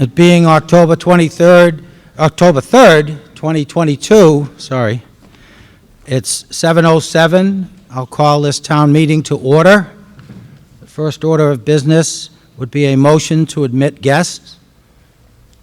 It being October 3rd, 2022, sorry. It's 7:07. I'll call this town meeting to order. The first order of business would be a motion to admit guests.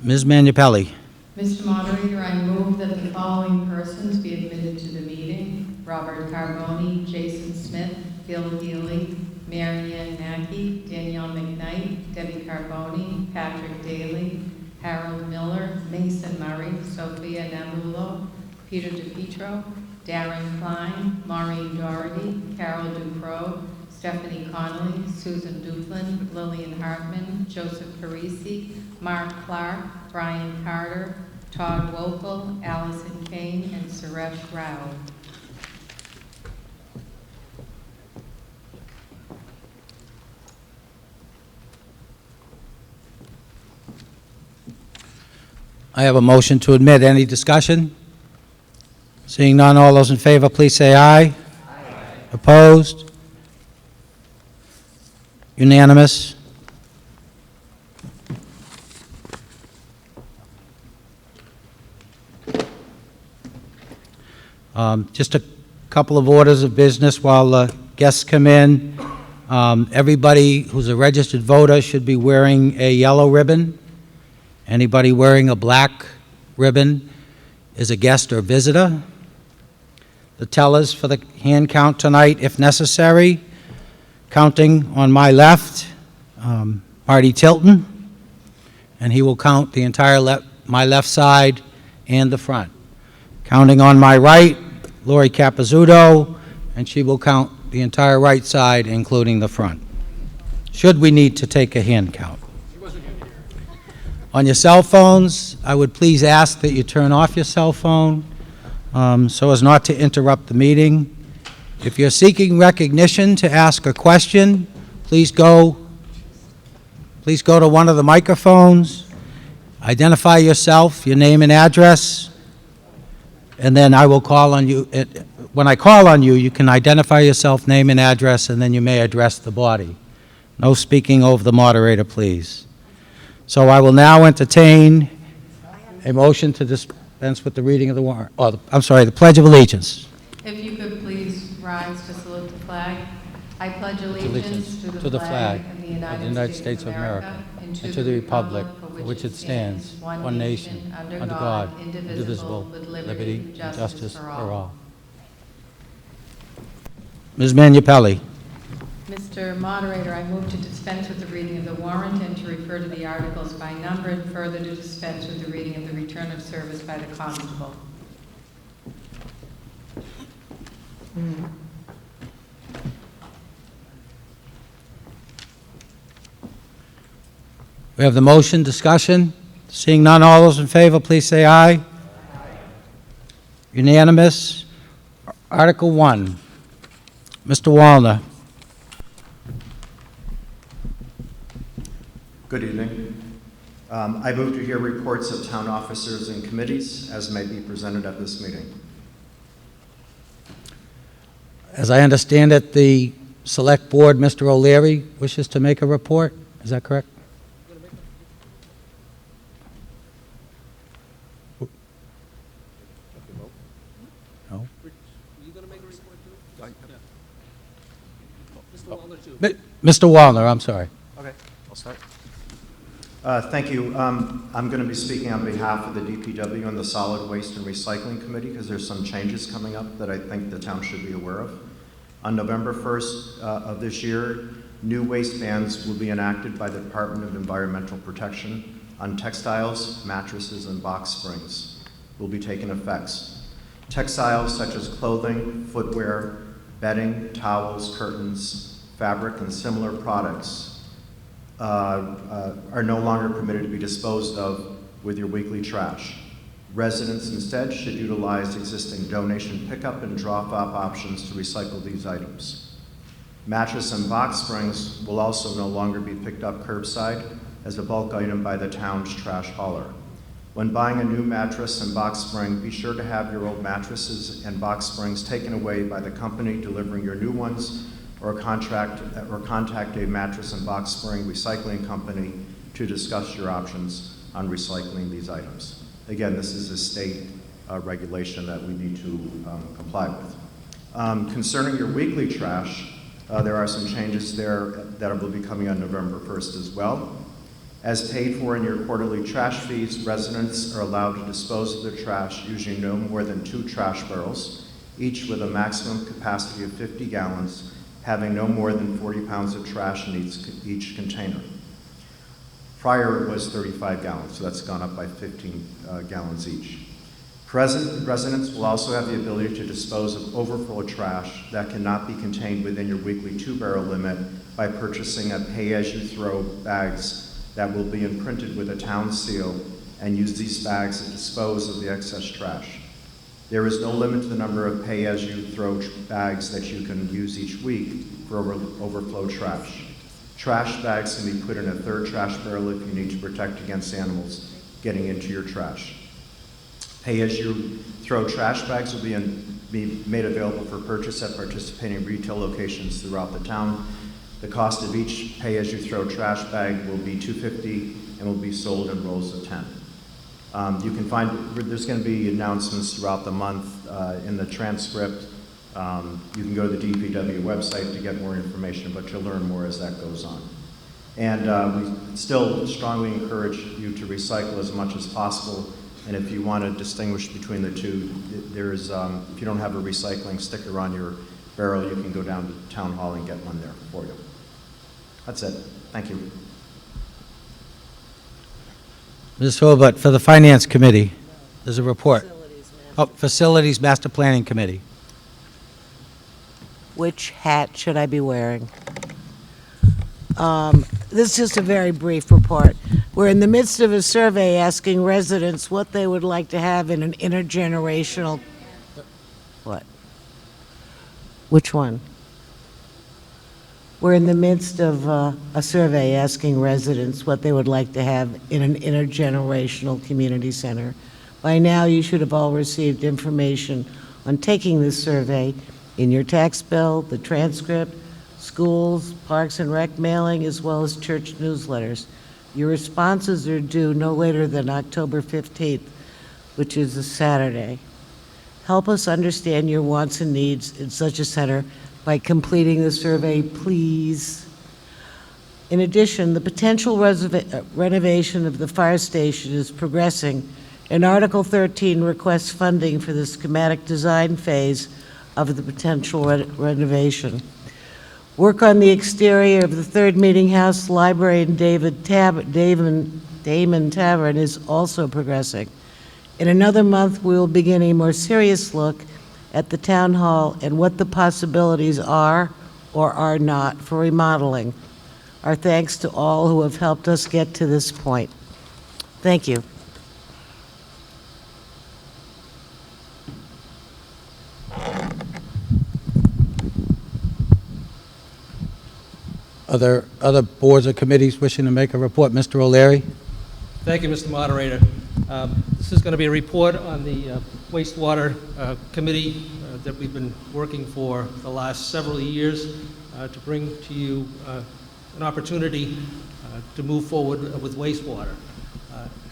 Ms. Manupelli. Mr. Moderator, I move that the following persons be admitted to the meeting: Robert Carboni, Jason Smith, Bill Healy, Mary Ann Mackey, Danielle McKnight, Debbie Carboni, Patrick Daly, Harold Miller, Mason Murray, Sophia Namulo, Peter DePietro, Darren Klein, Maureen Doherty, Carol Ducrow, Stephanie Connolly, Susan Duplin, Lillian Hartman, Joseph Parisi, Mark Clark, Brian Carter, Todd Wokel, Allison Kane, and Suresh Rao. I have a motion to admit. Any discussion? Seeing none, all those in favor, please say aye. Aye. Opposed? Unanimous. Just a couple of orders of business while the guests come in. Everybody who's a registered voter should be wearing a yellow ribbon. Anybody wearing a black ribbon is a guest or visitor. The tellers for the hand count tonight, if necessary, counting on my left, Marty Tilton, and he will count the entire my left side and the front. Counting on my right, Lori Capizzuto, and she will count the entire right side, including the front, should we need to take a hand count. On your cell phones, I would please ask that you turn off your cell phone so as not to interrupt the meeting. If you're seeking recognition to ask a question, please go to one of the microphones, identify yourself, your name and address, and then I will call on you. When I call on you, you can identify yourself, name and address, and then you may address the body. No speaking over the moderator, please. So I will now entertain a motion to dispense with the reading of the warrant. The Pledge of Allegiance. If you could please rise to salute the flag. I pledge allegiance to the flag of the United States of America and to the republic for which it stands, one nation, under God, indivisible, with liberty and justice for all. Ms. Manupelli. Mr. Moderator, I move to dispense with the reading of the warrant and to refer to the articles by number, and further to dispense with the reading of the return of service by the constable. We have the motion, discussion. Seeing none, all those in favor, please say aye. Aye. Unanimous. Article 1. Mr. Wallner. Good evening. I move to hear reports of town officers and committees as may be presented at this meeting. As I understand it, the Select Board, Mr. O'Leary, wishes to make a report. Is that correct? No? Are you going to make a report too? Mr. Wallner, too. Mr. Wallner, I'm sorry. Okay, I'll start. Thank you. I'm going to be speaking on behalf of the DPW and the Solid Waste and Recycling Committee because there's some changes coming up that I think the town should be aware of. On November 1st of this year, new waste bans will be enacted by the Department of Environmental Protection on textiles, mattresses, and box springs will be taking effect. Textiles such as clothing, footwear, bedding, towels, curtains, fabric, and similar products are no longer permitted to be disposed of with your weekly trash. Residents instead should utilize existing donation pickup and drop-off options to recycle these items. Mattress and box springs will also no longer be picked up curbside as a bulk item by the town's trash hauler. When buying a new mattress and box spring, be sure to have your old mattresses and box springs taken away by the company delivering your new ones, or contact a mattress and box spring recycling company to discuss your options on recycling these items. Again, this is a state regulation that we need to comply with. Concerning your weekly trash, there are some changes there that will be coming on November 1st as well. As paid for in your quarterly trash fees, residents are allowed to dispose of their trash using no more than 2 trash barrels, each with a maximum capacity of 50 gallons, having no more than 40 pounds of trash in each container. Prior it was 35 gallons, so that's gone up by 15 gallons each. Residents will also have the ability to dispose of overflow trash that cannot be contained within your weekly 2-barrel limit by purchasing a pay-as-you-throw bags that will be imprinted with a town seal and use these bags to dispose of the excess trash. There is no limit to the number of pay-as-you-throw bags that you can use each week for overflow trash. Trash bags can be put in a 3rd trash barrel if you need to protect against animals getting into your trash. Pay-as-you-throw trash bags will be made available for purchase at participating retail locations throughout the town. The cost of each pay-as-you-throw trash bag will be $2.50 and will be sold in rolls of 10. You can find, there's going to be announcements throughout the month in the transcript. You can go to the DPW website to get more information, but you'll learn more as that goes on. And we still strongly encourage you to recycle as much as possible. And if you want to distinguish between the two, there's, if you don't have a recycling sticker on your barrel, you can go down to Town Hall and get one there for you. That's it. Thank you. Ms. Hurlbut, for the Finance Committee, there's a report. Facilities Master Planning Committee. Which hat should I be wearing? This is just a very brief report. We're in the midst of a survey asking residents what they would like to have in an intergenerational... What? Which one? We're in the midst of a survey asking residents what they would like to have in an intergenerational community center. By now, you should have all received information on taking this survey in your tax bill, the transcript, schools, Parks and Rec mailing, as well as church newsletters. Your responses are due no later than October 15th, which is a Saturday. Help us understand your wants and needs in such a center by completing the survey, please. In addition, the potential renovation of the fire station is progressing, and Article 13 requests funding for the schematic design phase of the potential renovation. Work on the exterior of the Third Meeting House, Library, and Damon Tavern is also progressing. In another month, we will begin a more serious look at the Town Hall and what the possibilities are or are not for remodeling. Our thanks to all who have helped us get to this point. Thank you. Are there other boards or committees wishing to make a report? Mr. O'Leary? Thank you, Mr. Moderator. This is going to be a report on the Wastewater Committee that we've been working for the last several years to bring to you an opportunity to move forward with wastewater.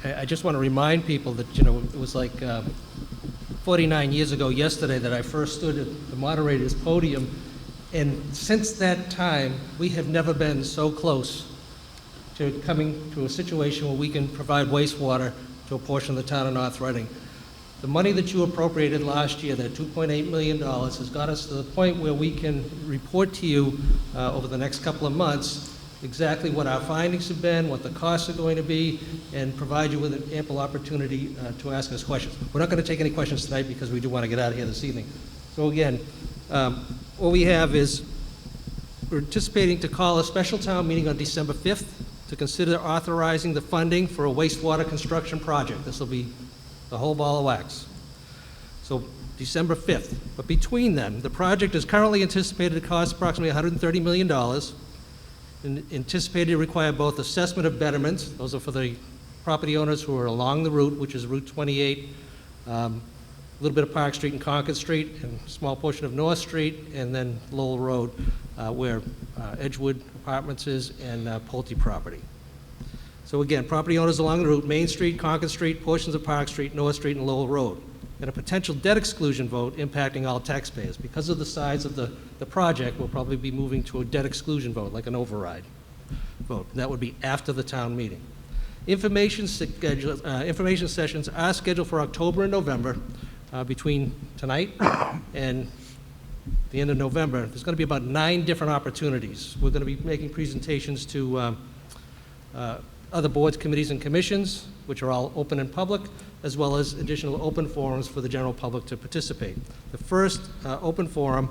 I just want to remind people that, you know, it was like 49 years ago yesterday that I first stood at the moderator's podium, and since that time, we have never been so close to coming to a situation where we can provide wastewater to a portion of the town of North Reading. The money that you appropriated last year, that $2.8 million, has got us to the point where we can report to you over the next couple of months exactly what our findings have been, what the costs are going to be, and provide you with an ample opportunity to ask us questions. We're not going to take any questions tonight because we do want to get out of here this evening. So again, what we have is we're anticipating to call a special town meeting on December 5th to consider authorizing the funding for a wastewater construction project. This will be the whole ball of wax. So December 5th. But between them, the project is currently anticipated to cost approximately $130 million, and anticipated to require both assessment of betterments, those are for the property owners who are along the route, which is Route 28, a little bit of Park Street and Concord Street, and a small portion of North Street, and then Lowell Road, where Edgewood Apartments is, and Pulte property. So again, property owners along the route, Main Street, Concord Street, portions of Park Street, North Street, and Lowell Road. And a potential debt exclusion vote impacting all taxpayers. Because of the size of the project, we'll probably be moving to a debt exclusion vote, like an override vote. And that would be after the town meeting. Information sessions are scheduled for October and November, between tonight and the end of November. There's going to be about 9 different opportunities. We're going to be making presentations to other boards, committees, and commissions, which are all open and public, as well as additional open forums for the general public to participate. The first open forum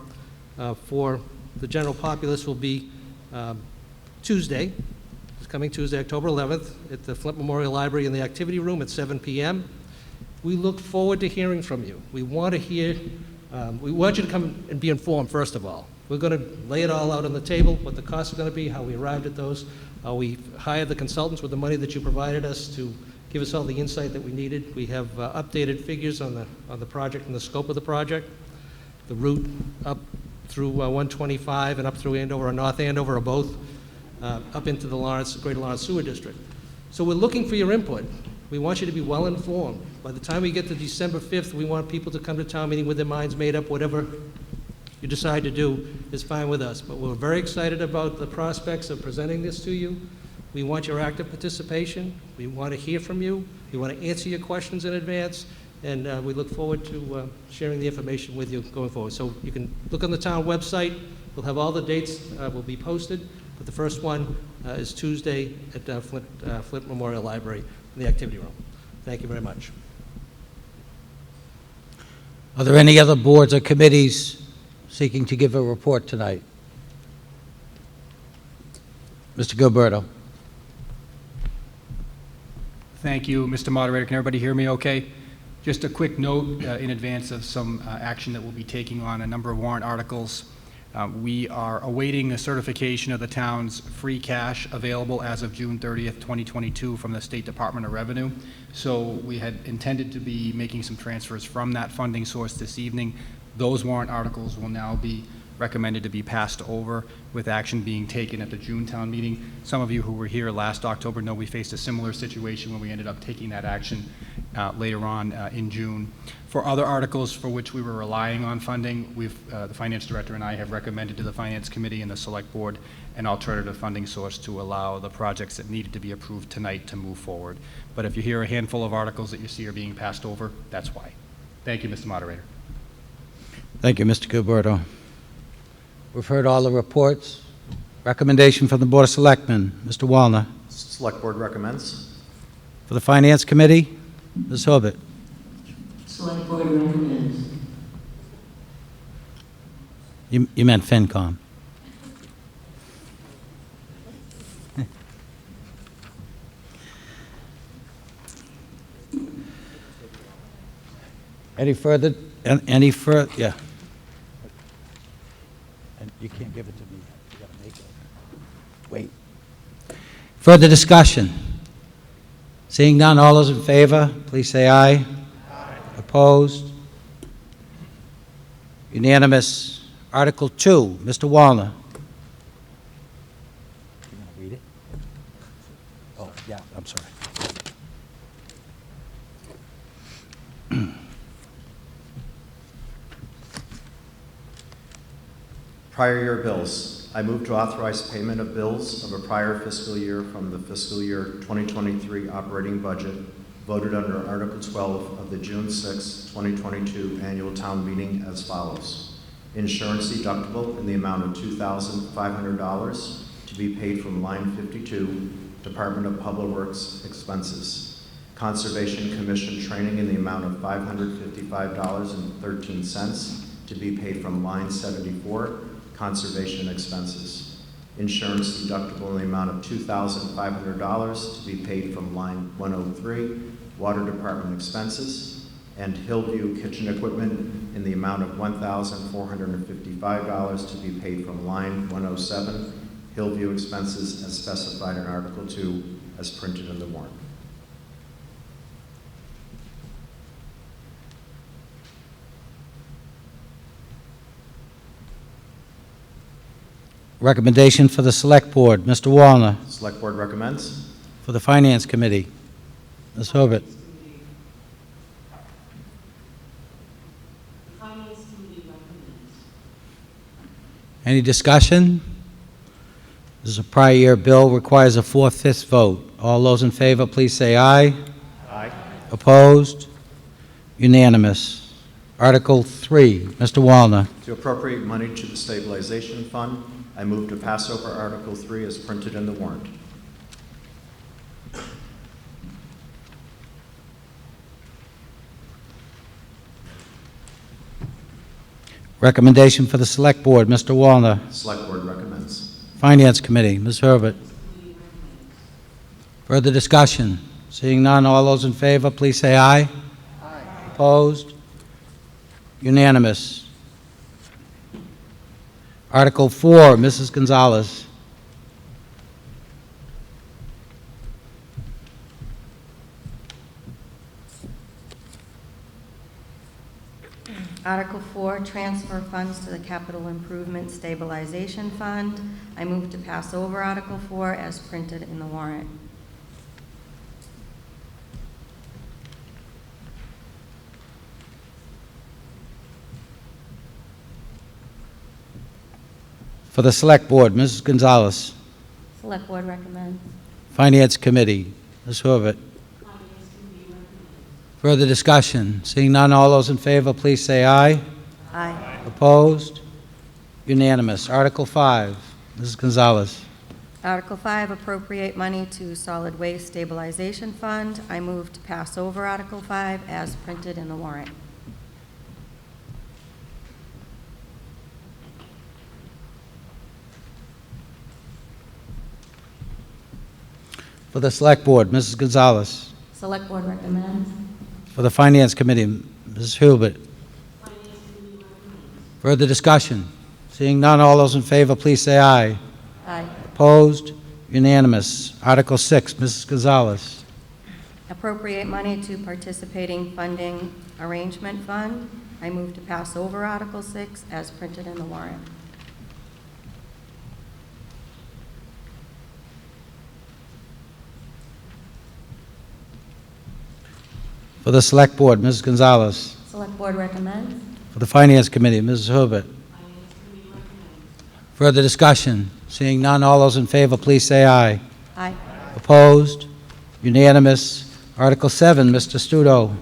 for the general populace will be Tuesday, this coming Tuesday, October 11th, at the Flint Memorial Library in the activity room at 7 p.m. We look forward to hearing from you. We want to hear, we want you to come and be informed, first of all. We're going to lay it all out on the table, what the costs are going to be, how we arrived at those, how we hired the consultants with the money that you provided us to give us all the insight that we needed. We have updated figures on the project and the scope of the project, the route up through 125 and up through Andover or North Andover or both, up into the Greater Lawrence Sewer District. So we're looking for your input. We want you to be well informed. By the time we get to December 5th, we want people to come to town meeting with their minds made up. Whatever you decide to do is fine with us. But we're very excited about the prospects of presenting this to you. We want your active participation. We want to hear from you. We want to answer your questions in advance. And we look forward to sharing the information with you going forward. So you can look on the town website. We'll have all the dates will be posted. But the first one is Tuesday at Flint Memorial Library in the activity room. Thank you very much. Are there any other boards or committees seeking to give a report tonight? Mr. Gilberto. Thank you, Mr. Moderator. Can everybody hear me okay? Just a quick note in advance of some action that we'll be taking on a number of warrant articles. We are awaiting the certification of the town's free cash available as of June 30th, 2022 from the State Department of Revenue. So we had intended to be making some transfers from that funding source this evening. Those warrant articles will now be recommended to be passed over, with action being taken at the June town meeting. Some of you who were here last October know we faced a similar situation when we ended up taking that action later on in June. For other articles for which we were relying on funding, the finance director and I have recommended to the finance committee and the select board an alternative funding source to allow the projects that needed to be approved tonight to move forward. But if you hear a handful of articles that you see are being passed over, that's why. Thank you, Mr. Moderator. Thank you, Mr. Gilberto. We've heard all the reports. Recommendation from the Board of Selectmen. Mr. Wallner. Select Board recommends. For the Finance Committee, Ms. Hurбert. Select Board recommends. You meant FinCom. Any further? Yeah. And you can't give it to me. You got to make it. Wait. Further discussion? Seeing none, all those in favor, please say aye. Aye. Opposed? Unanimous. Article 2, Mr. Wallner. You want to read it? Oh, yeah, I'm sorry. Prior year bills. I move to authorize payment of bills of a prior fiscal year from the fiscal year 2023 operating budget voted under Article 12 of the June 6, 2022 annual town meeting as follows. Insurance deductible in the amount of $2,500 to be paid from line 52, Department of Public Works expenses. Conservation Commission training in the amount of $555.13 to be paid from line 74, conservation expenses. Insurance deductible in the amount of $2,500 to be paid from line 103, water department expenses. And Hillview kitchen equipment in the amount of $1,455 to be paid from line 107, Hillview expenses as specified in Article 2 as printed in the warrant. Recommendation for the Select Board, Mr. Wallner. Select Board recommends. For the Finance Committee, Ms. Herbert. Finance Committee recommends. Any discussion? This is a prior year bill, requires a 4/5 vote. All those in favor, please say aye. Aye. Opposed? Unanimous. Article 3, Mr. Wallner. To appropriate money to the Stabilization Fund, I move to pass over Article 3 as printed in the warrant. Recommendation for the Select Board, Mr. Wallner. Select Board recommends. Finance Committee, Ms. Herbert. Further discussion? Seeing none, all those in favor, please say aye. Aye. Opposed? Unanimous. Article 4, Mrs. Gonzalez. Article 4, transfer funds to the Capital Improvement Stabilization Fund. I move to pass over Article 4 as printed in the warrant. For the Select Board, Mrs. Gonzalez. Select Board recommends. Finance Committee, Ms. Herbert. Further discussion? Seeing none, all those in favor, please say aye. Aye. Opposed? Unanimous. Article 5, Mrs. Gonzalez. Article 5, appropriate money to Solid Waste Stabilization Fund. I move to pass over Article 5 as printed in the warrant. For the Select Board, Mrs. Gonzalez. Select Board recommends. For the Finance Committee, Mrs. Hubert. Further discussion? Seeing none, all those in favor, please say aye. Aye. Opposed? Unanimous. Article 6, Mrs. Gonzalez. Appropriate money to participating funding arrangement fund. I move to pass over Article 6 as printed in the warrant. For the Select Board, Mrs. Gonzalez. Select Board recommends. For the Finance Committee, Mrs. Hubert. Further discussion? Seeing none, all those in favor, please say aye. Aye. Opposed? Unanimous. Article 7, Mr. Studo.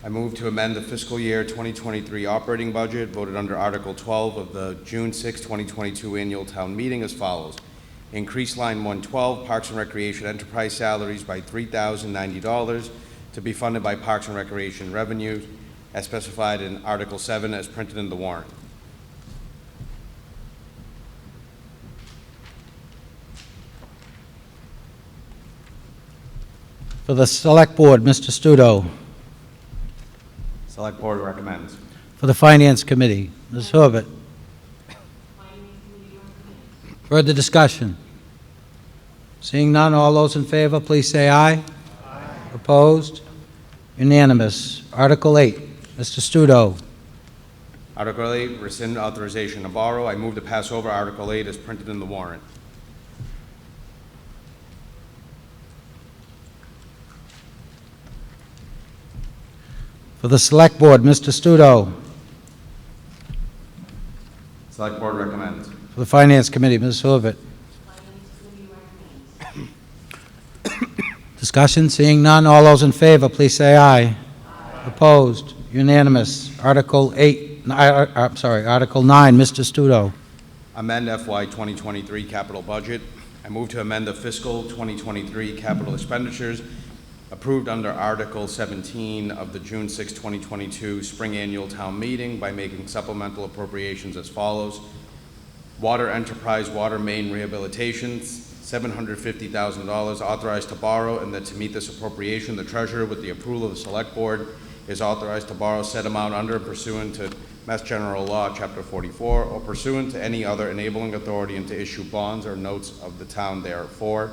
I move to amend the fiscal year 2023 operating budget voted under Article 12 of the June 6, 2022 annual town meeting as follows. Increase line 112, Parks and Recreation enterprise salaries by $3,090 to be funded by Parks and Recreation revenues as specified in Article 7 as printed in the warrant. For the Select Board, Mr. Studo. Select Board recommends. For the Finance Committee, Ms. Hubert. Further discussion? Seeing none, all those in favor, please say aye. Aye. Opposed? Unanimous. Article 8, Mr. Studo. Article 8, rescind authorization to borrow. I move to pass over Article 8 as printed in the warrant. For the Select Board, Mr. Studo. Select Board recommends. For the Finance Committee, Ms. Hubert. Discussion? Seeing none, all those in favor, please say aye. Aye. Opposed? Unanimous. Article 8, Article 9, Mr. Studo. Amend FY 2023 capital budget. I move to amend the fiscal 2023 capital expenditures approved under Article 17 of the June 6, 2022 spring annual town meeting by making supplemental appropriations as follows. Water enterprise water main rehabilitations, $750,000 authorized to borrow, and that to meet this appropriation, the treasurer, with the approval of the Select Board, is authorized to borrow said amount under and pursuant to Mass General Law, Chapter 44, or pursuant to any other enabling authority, and to issue bonds or notes of the town therefore.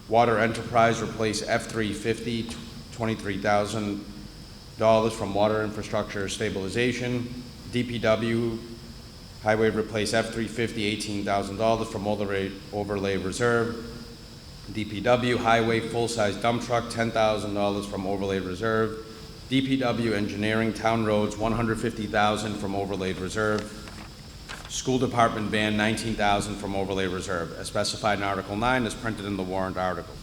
Water enterprise replace F-350 $23,000 from Water Infrastructure Stabilization. DPW Highway replace F-350, $18,000 from Overlay Reserve. DPW Highway full-size dump truck, $10,000 from Overlay Reserve. DPW Engineering Town Roads, $150,000 from Overlay Reserve. School Department van, $19,000 from Overlay Reserve, as specified in Article 9, as printed in the warrant article.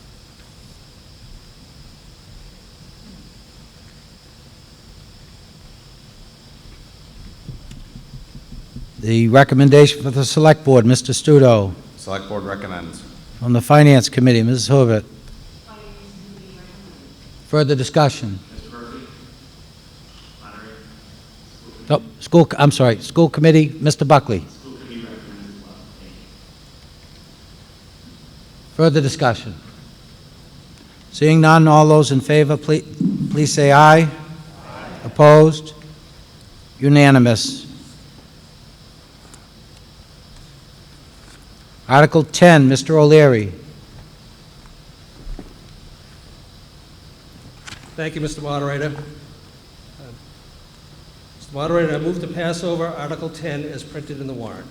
The recommendation for the Select Board, Mr. Studo. Select Board recommends. From the Finance Committee, Mrs. Hurbert. Finance Committee recommends. Further discussion? Mr. Murphy? Moderator? I'm sorry, School Committee, Mr. Buckley. School Committee recommends as well. Thank you. Further discussion? Seeing none, all those in favor, please say aye. Aye. Opposed? Unanimous. Article 10, Mr. O'Leary. Thank you, Mr. Moderator. Mr. Moderator, I move to pass over Article 10 as printed in the warrant.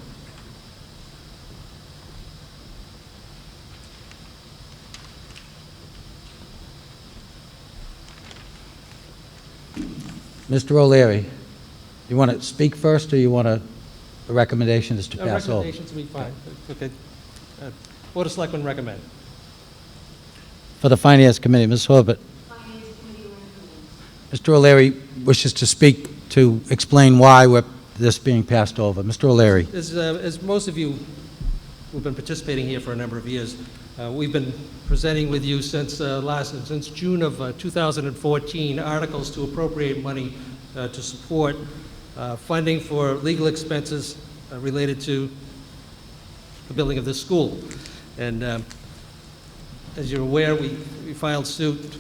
Mr. O'Leary, you want to speak first, or you want the recommendation is to pass over? Recommendations will be fine. Okay. Board of Selectmen recommend. For the Finance Committee, Ms. Hurbert. Finance Committee recommends. Mr. O'Leary wishes to speak to explain why this being passed over. Mr. O'Leary. As most of you who've been participating here for a number of years, we've been presenting with you since June of 2014 articles to appropriate money to support funding for legal expenses related to the building of this school. And as you're aware, we filed suit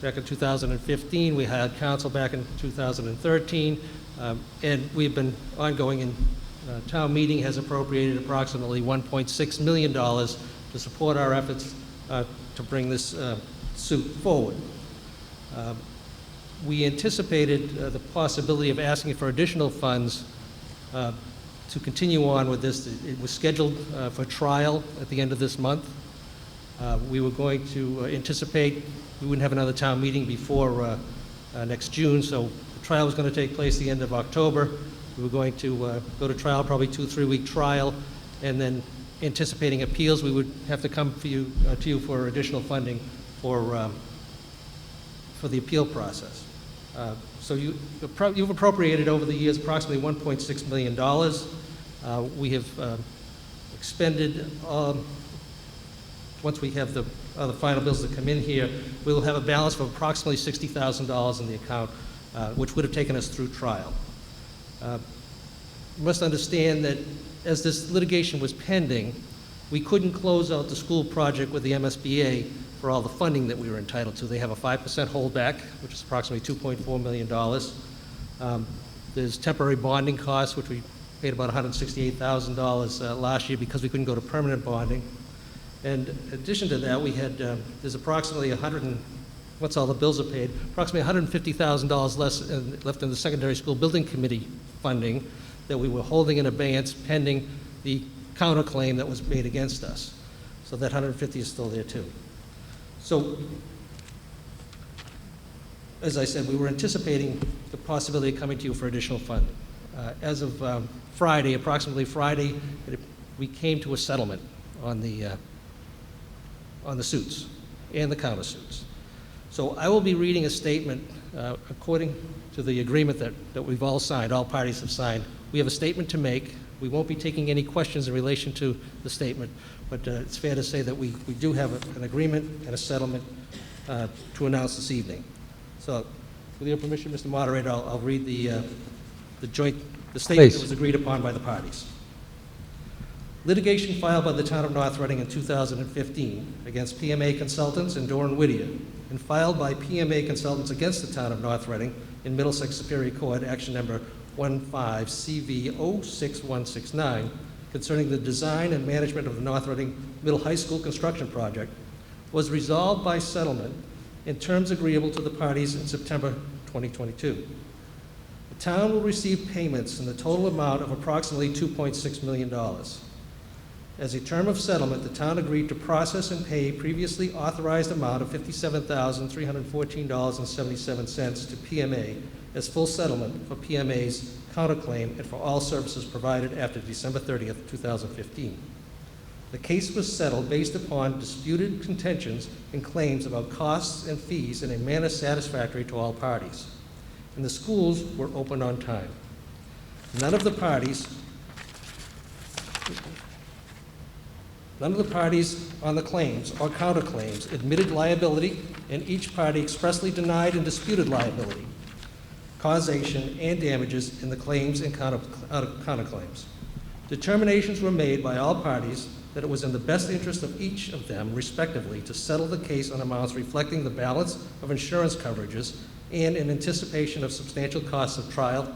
back in 2015. We had counsel back in 2013. And we've been ongoing, and town meeting has appropriated approximately $1.6 million to support our efforts to bring this suit forward. We anticipated the possibility of asking for additional funds to continue on with this. It was scheduled for trial at the end of this month. We were going to anticipate we wouldn't have another town meeting before next June, so the trial was going to take place the end of October. We were going to go to trial, probably 2-3 week trial, and then anticipating appeals, we would have to come to you for additional funding for the appeal process. So you've appropriated over the years approximately $1.6 million. We have expended, once we have the final bills that come in here, we will have a balance of approximately $60,000 in the account, which would have taken us through trial. You must understand that as this litigation was pending, we couldn't close out the school project with the MSBA for all the funding that we were entitled to. They have a 5% holdback, which is approximately $2.4 million. There's temporary bonding costs, which we paid about $168,000 last year because we couldn't go to permanent bonding. And in addition to that, we had, there's approximately once all the bills are paid, approximately $150,000 left in the Secondary School Building Committee funding that we were holding in abeyance pending the counterclaim that was made against us. So that 150 is still there too. So, as I said, we were anticipating the possibility of coming to you for additional funding. As of Friday, approximately Friday, we came to a settlement on the suits and the countersuits. So I will be reading a statement according to the agreement that we've all signed, all parties have signed. We have a statement to make. We won't be taking any questions in relation to the statement, but it's fair to say that we do have an agreement and a settlement to announce this evening. So, with your permission, Mr. Moderator, I'll read the statement Please. that was agreed upon by the parties. Litigation filed by the town of North Reading in 2015 against PMA Consultants and Doran Whittier, and filed by PMA Consultants against the town of North Reading in Middlesex Superior Court, action number 15CV06169, concerning the design and management of the North Reading Middle High School construction project, was resolved by settlement in terms agreeable to the parties in September 2022. The town will receive payments in the total amount of approximately $2.6 million. As a term of settlement, the town agreed to process and pay previously authorized amount of $57,314.77 to PMA as full settlement for PMA's counterclaim and for all services provided after December 30th, 2015. The case was settled based upon disputed contentions and claims about costs and fees in a manner satisfactory to all parties. And the schools were opened on time. None of the parties on the claims or counterclaims admitted liability, and each party expressly denied and disputed liability, causation, and damages in the claims and counterclaims. Determinations were made by all parties that it was in the best interest of each of them, respectively, to settle the case on amounts reflecting the balance of insurance coverages and in anticipation of substantial costs of trial,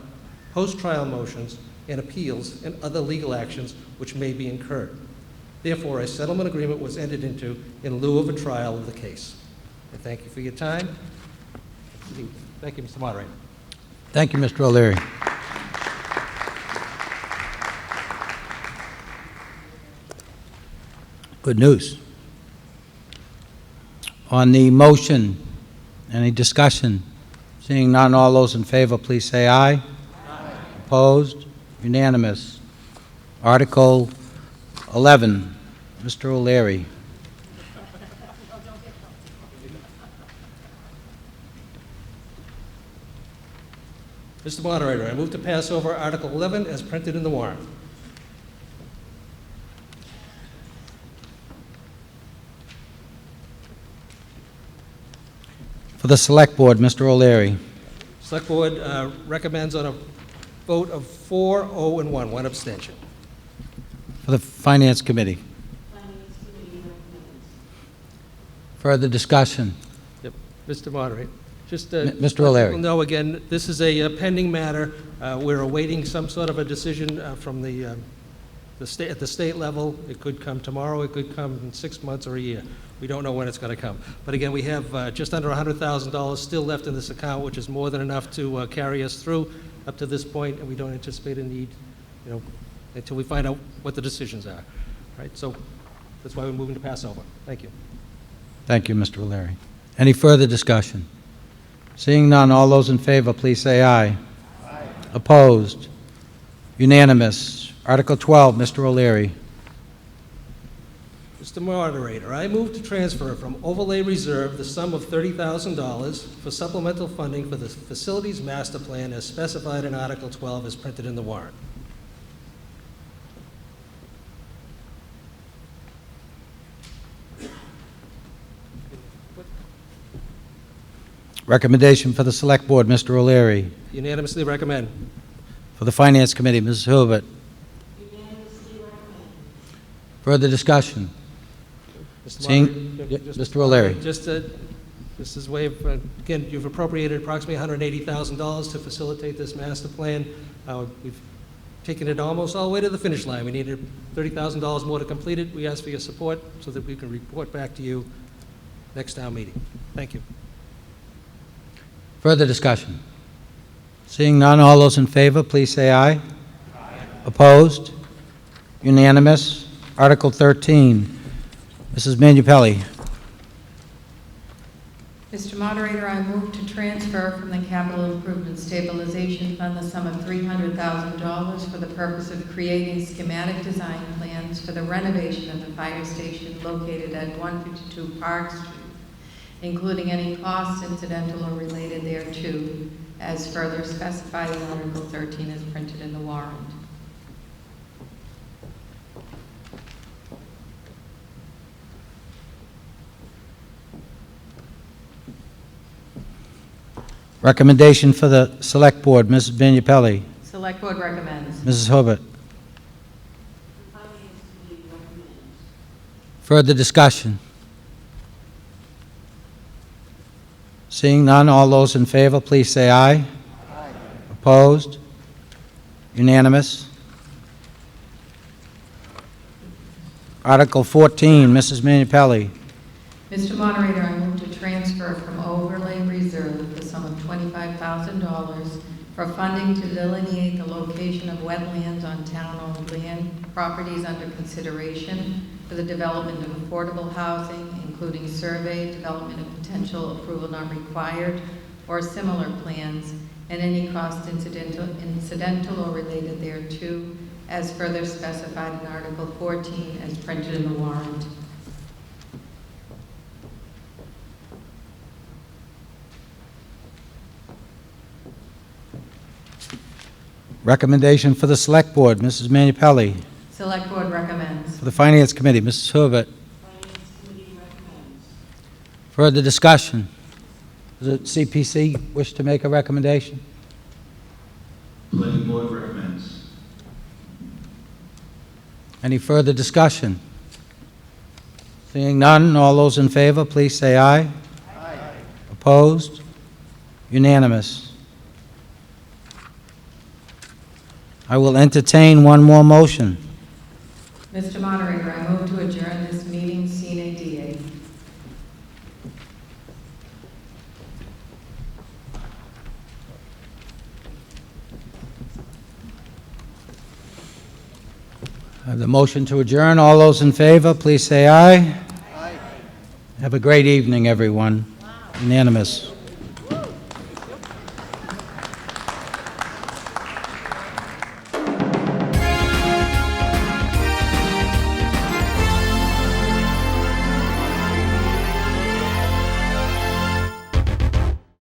post-trial motions, and appeals and other legal actions which may be incurred. Therefore, a settlement agreement was entered into in lieu of a trial of the case. I thank you for your time. Thank you, Mr. Moderator. Thank you, Mr. O'Leary. Good news. On the motion, any discussion? Seeing none, all those in favor, please say aye. Aye. Opposed? Unanimous. Article 11, Mr. O'Leary. Mr. Moderator, I move to pass over Article 11 as printed in the warrant. For the Select Board, Mr. O'Leary. Select Board recommends on a vote of 4, 0, and 1 abstention. For the Finance Committee. Finance Committee recommends. Further discussion? Yep. Mr. Moderator, just Mr. O'Leary. let people know again, this is a pending matter. We're awaiting some sort of a decision from the state at the state level. It could come tomorrow. It could come in 6 months or a year. We don't know when it's going to come. But again, we have just under $100,000 still left in this account, which is more than enough to carry us through up to this point, and we don't anticipate a need, until we find out what the decisions are. Right? So that's why we're moving to pass over. Thank you. Thank you, Mr. O'Leary. Any further discussion? Seeing none, all those in favor, please say aye. Aye. Opposed? Unanimous. Article 12, Mr. O'Leary. Mr. Moderator, I move to transfer from overlay reserve the sum of $30,000 for supplemental funding for the facilities master plan as specified in Article 12 as printed in the warrant. Recommendation for the Select Board, Mr. O'Leary. Unanimously recommend. For the Finance Committee, Mrs. Hubert. Unanimously recommend. Further discussion? Mr. Seeing- Moderator, Mr. O'Leary. Just this is way of, again, you've appropriated approximately $180,000 to facilitate this master plan. We've taken it almost all the way to the finish line. We needed $30,000 more to complete it. We ask for your support so that we can report back to you next town meeting. Thank you. Further discussion? Seeing none, all those in favor, please say aye. Aye. Opposed? Unanimous. Article 13, Mrs. Manupelli. Mr. Moderator, I move to transfer from the Capital Improvement Stabilization Fund the sum of $300,000 for the purpose of creating schematic design plans for the renovation of the fire station located at 152 Park Street, including any costs incidental or related thereto, as further specified in Article 13 as printed in the warrant. Recommendation for the Select Board, Mrs. Manupelli. Select Board recommends. Mrs. Hubert. Finance Committee recommends. Further discussion? Seeing none, all those in favor, please say aye. Aye. Opposed? Unanimous. Article 14, Mrs. Manupelli. Mr. Moderator, I move to transfer from overlay reserve the sum of $25,000 for funding to delineate the location of wetlands on town-owned land properties under consideration for the development of affordable housing, including survey, development of potential approval not required, or similar plans, and any cost incidental or related thereto, as further specified in Article 14 as printed in the warrant. Recommendation for the Select Board, Mrs. Minipelli. Select Board recommends. For the Finance Committee, Mrs. Hurbert. Finance Committee recommends. Further discussion? Does the CPC wish to make a recommendation? Planning Board recommends. Any further discussion? Seeing none, all those in favor, please say aye. Aye. Opposed? Unanimous. I will entertain one more motion. Mr. Moderator, I move to adjourn this meeting sine die. I have the motion to adjourn. All those in favor, please say aye. Aye. Have a great evening, everyone. Unanimous.